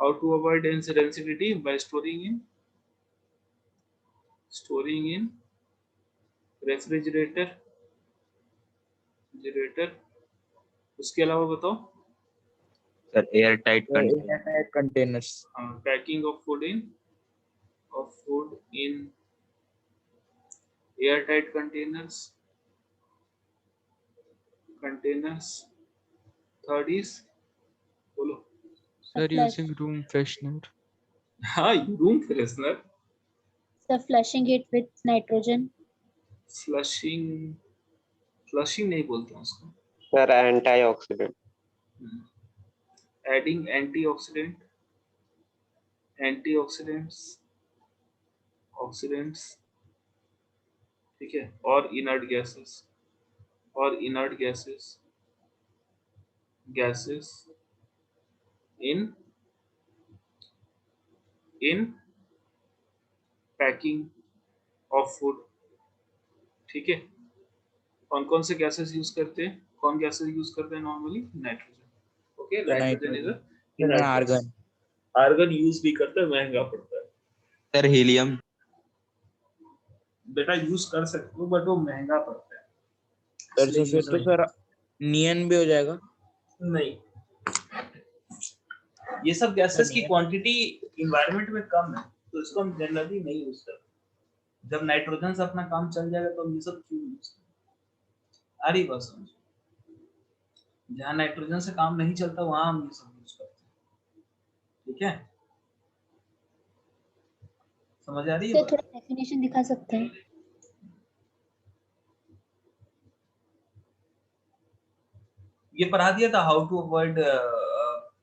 How to avoid insensitivity? By storing in refrigerator. उसके अलावा बताओ। Sir air tight container, air containers, packing of food in air tight containers. Third is, बोलो। Sir, using room freshener. हाँ, room freshener. Sir, flushing it with nitrogen. Flushing नहीं बोलते हैं उसको। Sir antioxidant. Adding antioxidants, ठीक है। और inert gases in packing of food, ठीक है। कौन कौन से गैसेस यूज करते हैं? Normally nitrogen. Okay, nitrogen is argon use भी करते हैं, महंगा पड़ता है। Sir helium. बेटा यूज कर सकते हो बट वो महंगा पड़ता है। सर तो फिर तो सर नियन भी हो जाएगा। नहीं, ये सब गैसेस की क्वांटिटी एनवायरनमेंट में कम है, तो इसको हम जनरली नहीं यूज करते। जब नाइट्रोजन से अपना काम चल जाएगा तो हम ये सब क्यों यूज करें? आ रही बात समझ? जहाँ नाइट्रोजन से काम नहीं चलता वहां हम ये सब यूज करते हैं, ठीक है। समझ आ रही है? तो थोड़ा डेफिनेशन दिखा सकते हैं? ये पढ़ा दिया था, हाउ टू अवॉइड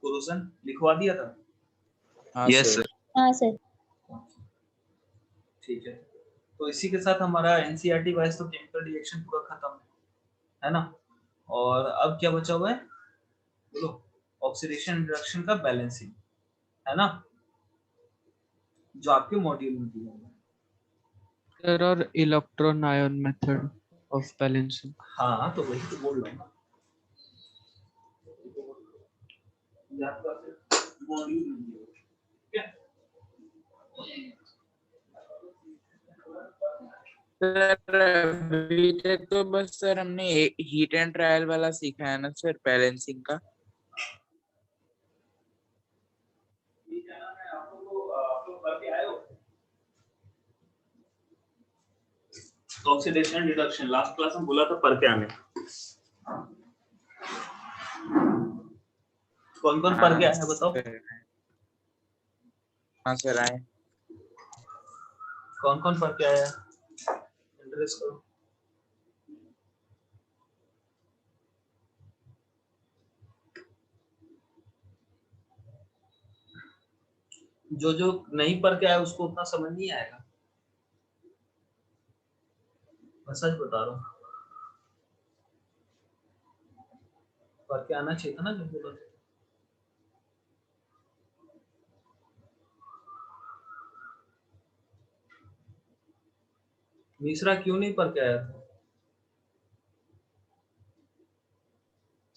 कोरोजन, लिखवा दिया था। Yes sir. हाँ सर। ठीक है, तो इसी के साथ हमारा एनसीईआरटी वाइज तो केमिकल रिएक्शन पूरा खत्म है ना। और अब क्या बचा हुआ है? बोलो। ऑक्सीडेशन रिडक्शन का बैलेंसिंग, है ना, जो आपके मॉड्यूल में दिया हुआ है। There are electron ion method of balancing. हाँ, तो वही तो बोल रहा हूँ ना। मॉड्यूल में दिया हुआ है, ठीक है। सर अभी तक तो बस सर हमने हीट एंड ट्रायल वाला सीखा है ना सर, बैलेंसिंग का। ऑक्सीडेशन रिडक्शन लास्ट क्लास में बोला था पढ़ के आने। कौन कौन पढ़ के आया है बताओ? हाँ सर आए। कौन कौन पढ़ के आया है? इंटरेस्ट करो। जो नहीं पढ़ के आया उसको उतना समझ नहीं आएगा, मैं सच बता रहा हूँ। पढ़ के आना चाहिए था ना जो बोला था। मिश्रा क्यों नहीं पढ़ के आया था?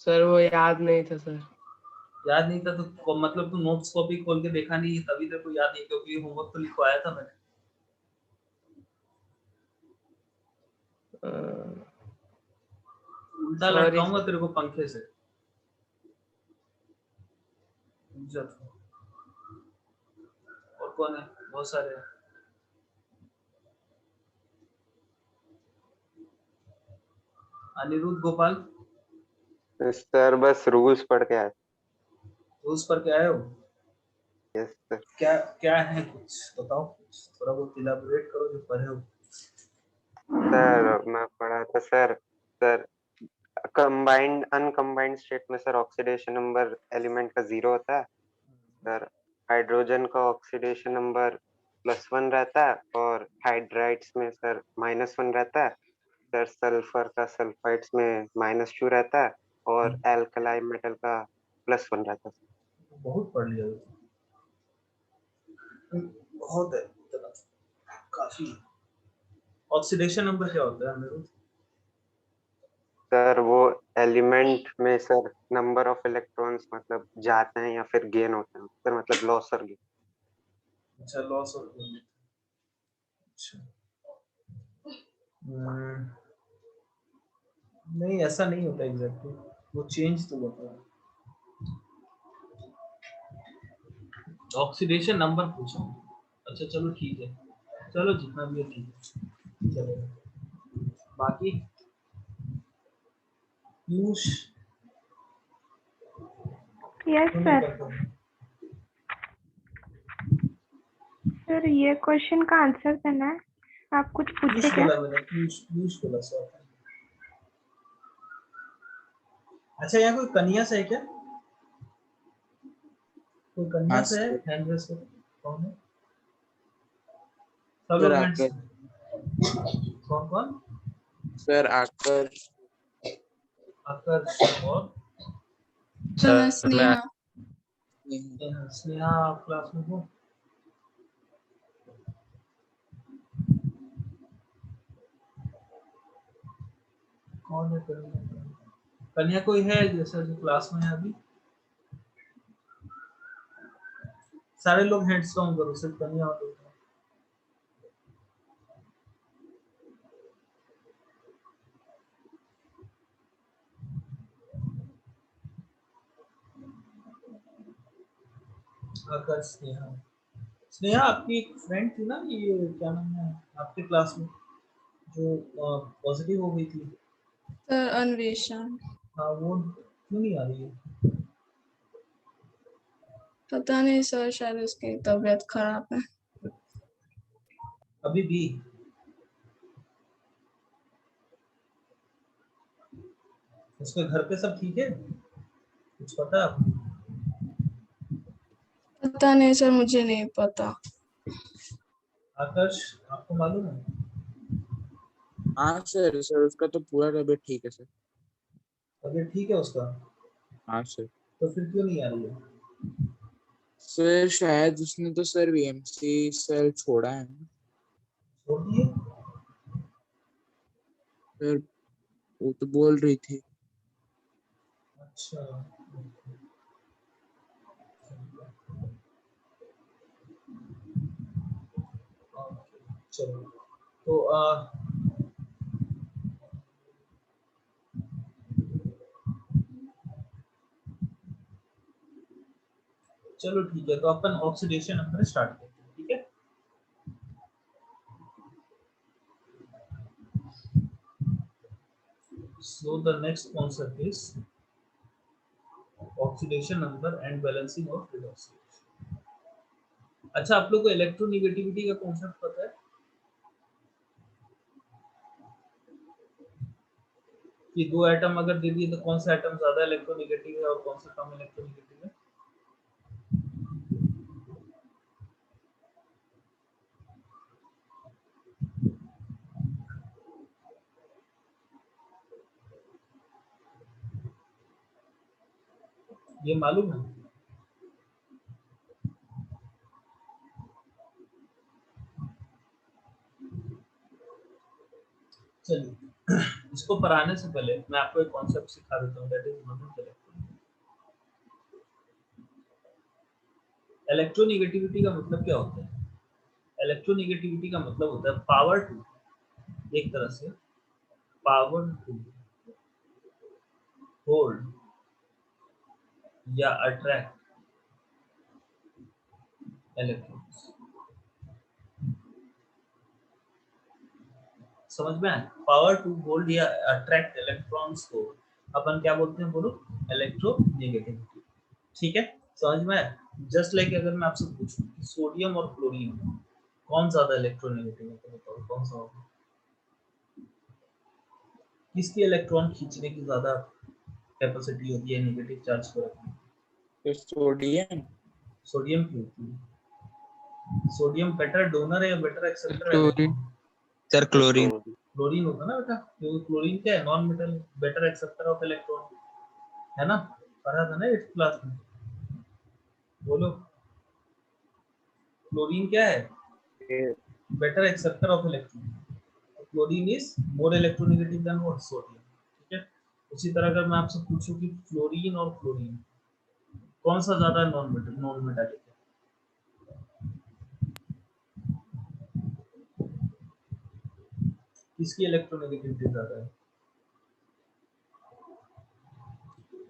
सर वो याद नहीं था सर। याद नहीं था तो मतलब तू नोट्स कॉपी खोल के देखा नहीं तभी तेरे को याद नहीं, क्योंकि होमवर्क तो लिखवाया था मैंने। उल्टा लटकाऊंगा तेरे को पंखे से। और कौन है? बहुत सारे हैं। अनिरुद्ध गोपाल। सर बस रूल्स पढ़ के आए। रूल्स पढ़ के आए हो? Yes sir. क्या क्या है, कुछ बताओ, थोड़ा बहुत इलाबोरेट करो जो पढ़े हो। सर मैं पढ़ा था सर कंबाइंड अनकंबाइंड स्टेट में सर ऑक्सीडेशन नंबर एलिमेंट का 0 होता है सर। हाइड्रोजन का ऑक्सीडेशन नंबर +1 रहता है और हाइड्राइड्स में सर -1 रहता है सर। सल्फर का सल्फाइड्स में -2 रहता है और एल्कलाई मेटल का +1 रहता है। बहुत पढ़ लिया, बहुत है, काफी। ऑक्सीडेशन नंबर क्या होता है अनिरुद्ध? सर वो एलिमेंट में सर नंबर ऑफ इलेक्ट्रॉन्स मतलब जाते हैं या फिर गेन होते हैं सर, मतलब लॉस और गेन। अच्छा, लॉस और गेन। अच्छा, नहीं ऐसा नहीं होता एग्जैक्टली, वो चेंज तो होता है। ऑक्सीडेशन नंबर पूछो। अच्छा चलो ठीक है, चलो जितना भी है ठीक है, चलो बाकी पीयूष यस तुम सर। करते हो। सर ये क्वेश्चन का आंसर देना है, आप कुछ पूछे पीयूष क्या? बोला मैंने, पीयूष बोला सर। अच्छा, यहाँ कोई कन्या से है क्या? कोई कन्या हाँ से है? सर। हैंड रेस करो, कौन है? सब सर लोग आकर, हैंड्स, कौन कौन? सर आकर, आकर्ष और मैं स्नेहा। स्नेहा क्लास में हो? कौन है कन्या? कन्या कोई है जैसा जो क्लास में है अभी? सारे लोग हैंड्स डाउन करो, सिर्फ कन्या और लोग। आकर्ष, स्नेहा। स्नेहा आपकी एक फ्रेंड थी ना, ये क्या नाम है आपके क्लास में, जो पॉजिटिव हो गई थी? सर अन्वेषा। हाँ, वो क्यों नहीं आ रही है? पता नहीं सर, शायद उसकी तबीयत खराब है। अभी भी? उसके घर पे सब ठीक है? कुछ पता है आपको? पता नहीं सर, मुझे नहीं पता। आकर्ष, आपको मालूम है? हाँ सर, सर उसका तो पूरा तबीयत ठीक है सर। तबीयत ठीक है उसका? हाँ सर। तो फिर क्यों नहीं आ रही है? सर शायद उसने तो सर वीएमसी सेल छोड़ा है ना छोड़ दिए? सर, वो तो बोल रही थी। अच्छा, चलो तो चलो ठीक है, तो अपन ऑक्सीडेशन नंबर स्टार्ट करते हैं, ठीक है? So the next concept is oxidation number and balancing of redoxation. अच्छा, आप लोग को इलेक्ट्रोनेगेटिविटी का कॉन्सेप्ट पता है कि दो एटम अगर दे दिए तो कौन सा एटम ज्यादा इलेक्ट्रोनेगेटिव है और कौन सा कम इलेक्ट्रोनेगेटिव है? ये मालूम है? चलिए, इसको पढ़ाने से पहले मैं आपको एक कॉन्सेप्ट सिखा देता हूँ, that is moment electron. Electronegativity का मतलब क्या होता है? इलेक्ट्रोनेगेटिविटी का मतलब होता है पावर टू, एक तरह से पावर टू होल्ड या अट्रैक्ट इलेक्ट्रॉन्स। समझ में आया? पावर टू होल्ड या अट्रैक्ट इलेक्ट्रॉन्स को अपन क्या बोलते हैं, बोलो? इलेक्ट्रोनेगेटिविटी। ठीक है, समझ में आया? जस्ट लाइक अगर मैं आपसे पूछूं कि सोडियम और क्लोरीन कौन ज्यादा इलेक्ट्रोनेगेटिव है, तो बताओ कौन सा होगा? किसकी इलेक्ट्रॉन खींचने की ज्यादा कैपेसिटी होती है नेगेटिव चार्ज को रखने की? तो सोडियम। सोडियम की होती है। सोडियम बेटर डोनर है या बेटर एक्सेप्टर है? क्लोरीन। Sir chlorine. क्लोरीन होगा ना बेटा, क्योंकि क्लोरीन क्या है? Non metal, better acceptor of electron, है ना? पढ़ा था ना इस क्लास में, बोलो। क्लोरीन क्या है? Better acceptor of electron. Chlorine is more electronegative than what? Sodium. ठीक है, उसी तरह अगर मैं आपसे पूछूं कि फ्लोरीन और क्लोरीन कौन सा ज्यादा नॉन मेटालिक है, किसकी इलेक्ट्रोनेगेटिविटी ज्यादा है?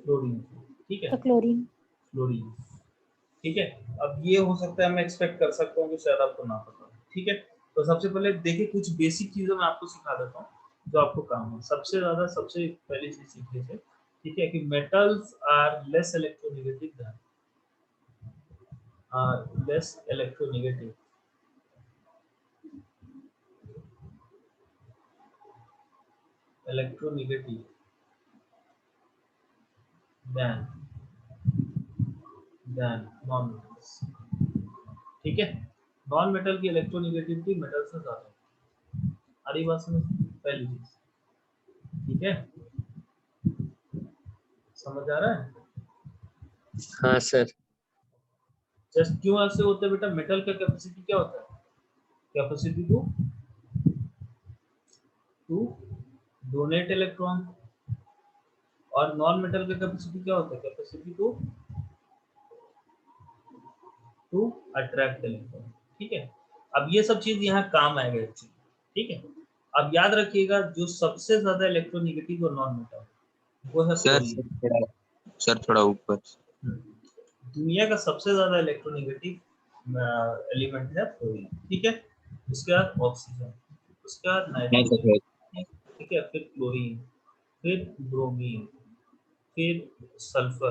क्लोरीन। ठीक है, तो क्लोरीन। क्लोरीन। ठीक है, अब ये हो सकता है मैं एक्सपेक्ट कर सकता हूँ कि शायद आपको ना पता हो। ठीक है, तो सबसे पहले देखिए कुछ बेसिक चीजें मैं आपको सिखा देता हूँ जो आपको काम है। सबसे पहली चीज सीख लीजिए, ठीक है, कि metals are less electronegative than less electronegative than non metals. ठीक है, नॉन मेटल की इलेक्ट्रोनेगेटिविटी मेटल से ज्यादा है। आ रही बात समझ? पहली चीज। ठीक है, समझ आ रहा है? हाँ सर। जस्ट क्यों ऐसे होता है बेटा? मेटल का कैपेसिटी क्या होता है? Capacity to donate electron. और नॉन मेटल का कैपेसिटी क्या होता है? Capacity to attract electron. ठीक है, अब ये सब चीज यहाँ काम आएगा एक्चुअली। ठीक है, अब याद रखिएगा जो सबसे ज्यादा इलेक्ट्रोनेगेटिव और नॉन मेटल वो है सर फ्लोरीन। थोड़ा ऊपर। दुनिया का सबसे ज्यादा इलेक्ट्रोनेगेटिव एलिमेंट है फ्लोरीन। ठीक है, उसके बाद ऑक्सीजन, उसके बाद नहीं नाइट्रोजन, सर। ठीक है, फिर क्लोरीन, फिर ब्रोमीन, फिर सल्फर,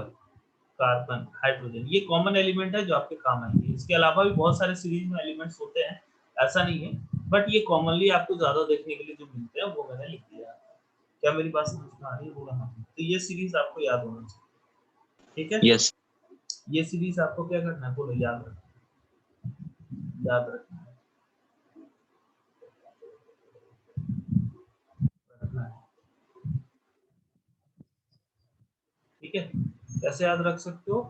कार्बन, हाइड्रोजन। ये कॉमन एलिमेंट है जो आपके काम आएंगे। इसके अलावा भी बहुत सारे सीरीज में एलिमेंट्स होते हैं, ऐसा नहीं है, बट ये कॉमनली आपको ज्यादा देखने के लिए जो मिलते हैं वो मैंने लिख दिया। क्या मेरी बात समझ में आ रही है? बोला हाँ। तो ये सीरीज आपको याद होना चाहिए। ठीक है, यस। ये सीरीज आपको क्या करना है? बोलो, याद रखना है। ठीक है, कैसे याद रख सकते हो?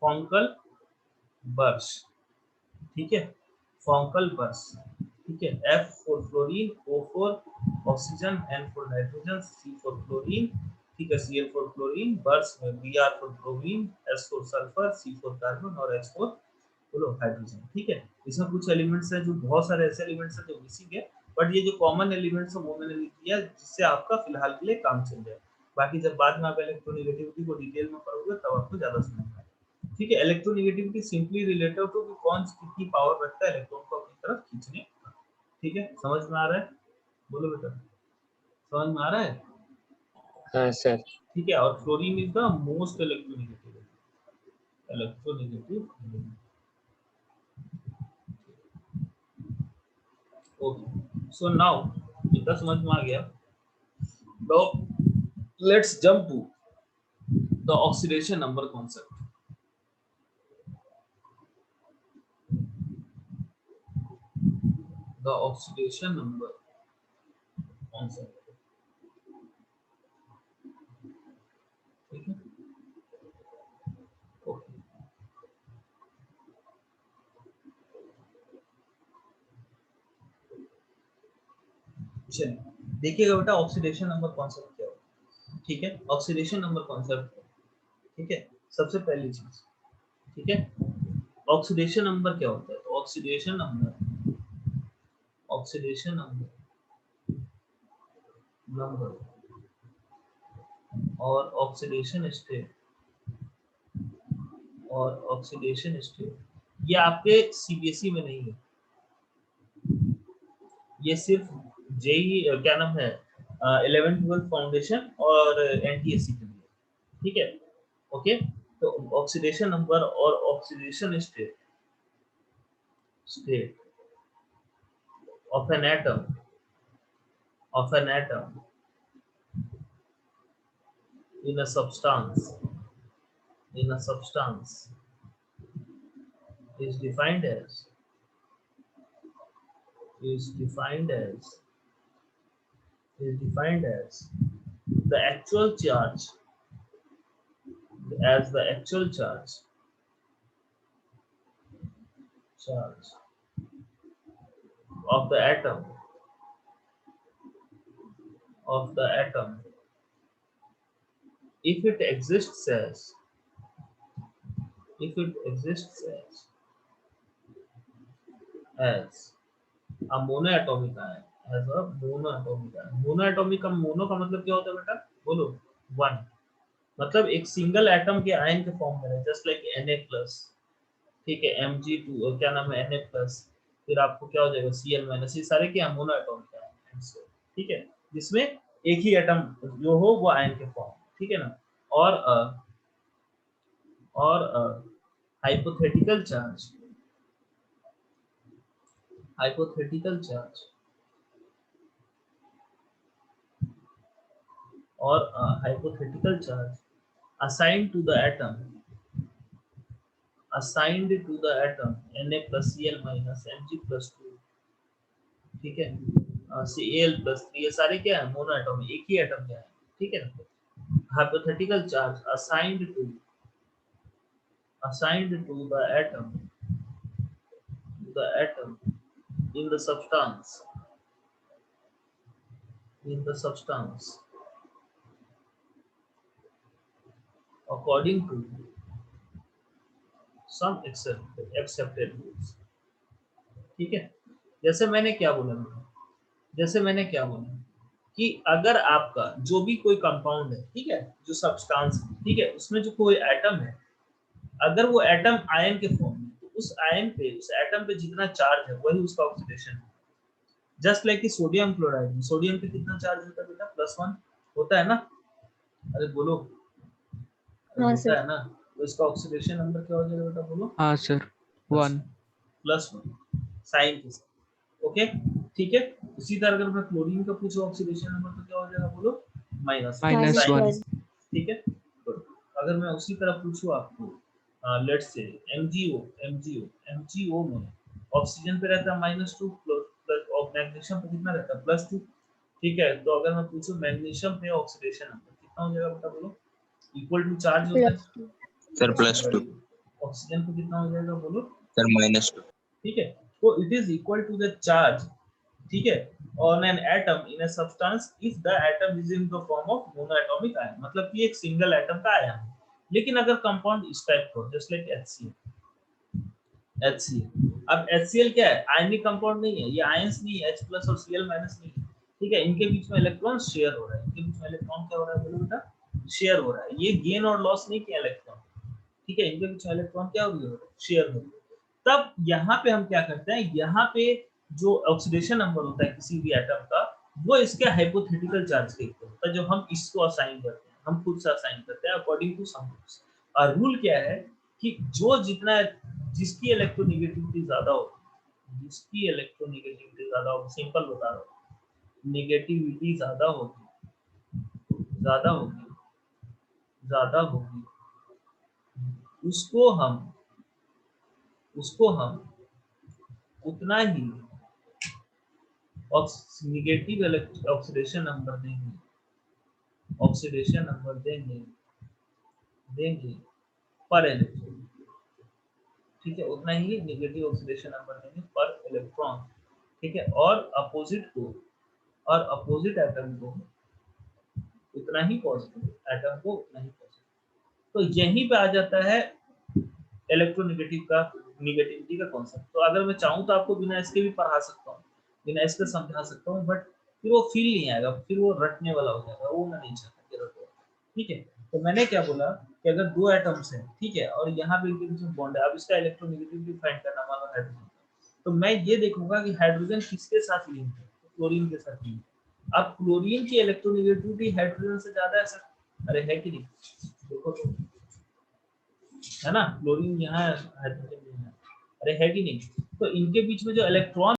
फॉन्कल बर्स। ठीक है, फॉन्कल बर्स। ठीक है, F for fluorine, O for oxygen, N for nitrogen, C for chlorine, ठीक है, Cl फॉर क्लोरीन, बर्स में Br for bromine, S for sulphur, C for carbon और H फॉर बोलो हाइड्रोजन। ठीक है, इसमें कुछ एलिमेंट्स हैं जो बहुत सारे ऐसे एलिमेंट्स हैं जो मिसिंग है, बट ये जो कॉमन एलिमेंट्स है वो मैंने लिख दिया जिससे आपका फिलहाल के लिए काम चल जाए। बाकी जब बाद में आप इलेक्ट्रोनेगेटिविटी को डिटेल में पढ़ोगे तब आपको ज्यादा समझ में आएगा। ठीक है, इलेक्ट्रोनेगेटिविटी सिंपली रिलेटेड टू कि कौन कितनी पावर रखता है इलेक्ट्रॉन को अपनी तरफ खींचने का। ठीक है, समझ में आ रहा है? बोलो बेटा, समझ में आ रहा है? हाँ सर। ठीक है, और fluorine is the most electronegative element. Okay, so now इतना समझ में आ गया। Now let's jump to the oxidation number concept. The oxidation number concept. ठीक है, ओके, चलिए देखिएगा बेटा ऑक्सीडेशन नंबर कॉन्सेप्ट क्या होता है। ठीक है, ऑक्सीडेशन नंबर कॉन्सेप्ट। ठीक है, सबसे पहली चीज, ठीक है, ऑक्सीडेशन नंबर क्या होता है? तो ऑक्सीडेशन नंबर और ऑक्सीडेशन स्टेट ये आपके सीबीएसई में नहीं है, ये सिर्फ जेई क्या नाम है 11th-12th फाउंडेशन और एनटीएससी के लिए। ठीक है, ओके, तो ऑक्सीडेशन नंबर और oxidation state of an atom in a substance is defined as is defined as the actual charge charge of the atom if it exists as a monoatomic ion, as a monoatomic ion. Monoatomic का mono का मतलब क्या होता है बेटा, बोलो, one, मतलब एक सिंगल एटम के आयन के फॉर्म में है, जस्ट लाइक Na+, ठीक है, Mg2 और क्या नाम है Na+, फिर आपको क्या हो जाएगा Cl-, ये सारे क्या मोनोएटॉमिक आयन, ठीक है, जिसमें एक ही एटम जो हो वो आयन के फॉर्म, ठीक है ना। और हाइपोथेटिकल चार्ज, और hypothetical charge assigned to the atom Na plus Cl minus Mg plus 2, ठीक है, Cl plus 3, ये सारे क्या है मोनोएटॉमिक, एक ही एटम के हैं, ठीक है ना। Hypothetical charge assigned to the atom in the substance according to some accepted rules, ठीक है। जैसे मैंने क्या बोला कि अगर आपका जो भी कोई कंपाउंड है, ठीक है, जो सब्सटेंस, ठीक है, उसमें जो कोई एटम है, अगर वो एटम आयन के फॉर्म में, तो उस एटम पे जितना चार्ज है वही उसका ऑक्सीडेशन है। Just like sodium chloride, sodium पे कितना चार्ज होता है बेटा, +1 होता है ना, अरे बोलो, होता है ना, तो इसका ऑक्सीडेशन नंबर क्या हो जाएगा बेटा, बोलो। हाँ सर, 1 +1 साइन के साथ, ओके, ठीक है। उसी तरह अगर मैं क्लोरीन का पूछूं ऑक्सीडेशन नंबर तो क्या हो जाएगा, बोलो, -1, ठीक है। अगर मैं उसी तरह पूछूं आपको, लेट्स से MgO में ऑक्सीजन पे रहता है -2, प्लस और मैग्नीशियम पे कितना रहता है, +2, ठीक है। तो अगर मैं पूछूं मैग्नीशियम पे ऑक्सीडेशन नंबर कितना हो जाएगा बेटा, बोलो, इक्वल टू चार्ज होता है सर +2, ऑक्सीजन पे कितना हो जाएगा, बोलो सर -2, ठीक है। तो it is equal to the charge, ठीक है, on an atom in a substance if the atom is in the form of monoatomic ion, मतलब कि एक सिंगल एटम का आयन है। लेकिन अगर कंपाउंड इस टाइप का हो, जस्ट लाइक HCl, अब HCl क्या है, आयनिक कंपाउंड नहीं है, ये आयंस नहीं है, H+ और Cl- नहीं है, ठीक है। इनके बीच में इलेक्ट्रॉन शेयर हो रहा है, इनके बीच में इलेक्ट्रॉन क्या हो रहा है, बोलो बेटा, शेयर हो रहा है। ये गेन और लॉस नहीं किया इलेक्ट्रॉन, ठीक है, इनके बीच में इलेक्ट्रॉन क्या हो रही है, शेयर हो रही है। तब यहाँ पे हम क्या करते हैं, यहाँ पे जो ऑक्सीडेशन नंबर होता है किसी भी एटम का, वो इसके हाइपोथेटिकल चार्ज के इक्वल होता है, जो हम इसको असाइन करते हैं, हम खुद से असाइन करते हैं अकॉर्डिंग टू सम रूल्स। और रूल क्या है कि जो जिसकी इलेक्ट्रोनेगेटिविटी ज्यादा होगी, सिंपल बता रहा हूँ, नेगेटिविटी ज्यादा होगी, उसको हम उतना ही नेगेटिव ऑक्सीडेशन नंबर देंगे पर इलेक्ट्रॉन, ठीक है, उतना ही नेगेटिव ऑक्सीडेशन नंबर देंगे पर इलेक्ट्रॉन, ठीक है। और अपोजिट एटम को उतना ही पॉजिटिव, तो यहीं पे आ जाता है नेगेटिविटी का कॉन्सेप्ट। तो अगर मैं चाहूँ तो आपको बिना इसके भी पढ़ा सकता हूँ, बिना इसके समझा सकता हूँ, बट फिर वो फील नहीं आएगा, फिर वो रटने वाला हो जाएगा, वो मैं नहीं चाहता, ठीक है। तो मैंने क्या बोला कि अगर दो एटम्स हैं, ठीक है, और यहाँ पे इनके बीच में बॉन्ड है, अब इसका इलेक्ट्रोनेगेटिविटी फाइंड करना, मान लो हाइड्रोजन, तो मैं ये देखूंगा कि हाइड्रोजन किसके साथ लिंक है, क्लोरीन के साथ लिंक है। अब क्लोरीन की इलेक्ट्रोनेगेटिविटी हाइड्रोजन से ज्यादा है सर, अरे है कि नहीं, देखो तो, है ना, क्लोरीन यहाँ है, हाइड्रोजन यहाँ है, अरे है कि नहीं। तो इनके बीच में जो इलेक्ट्रॉन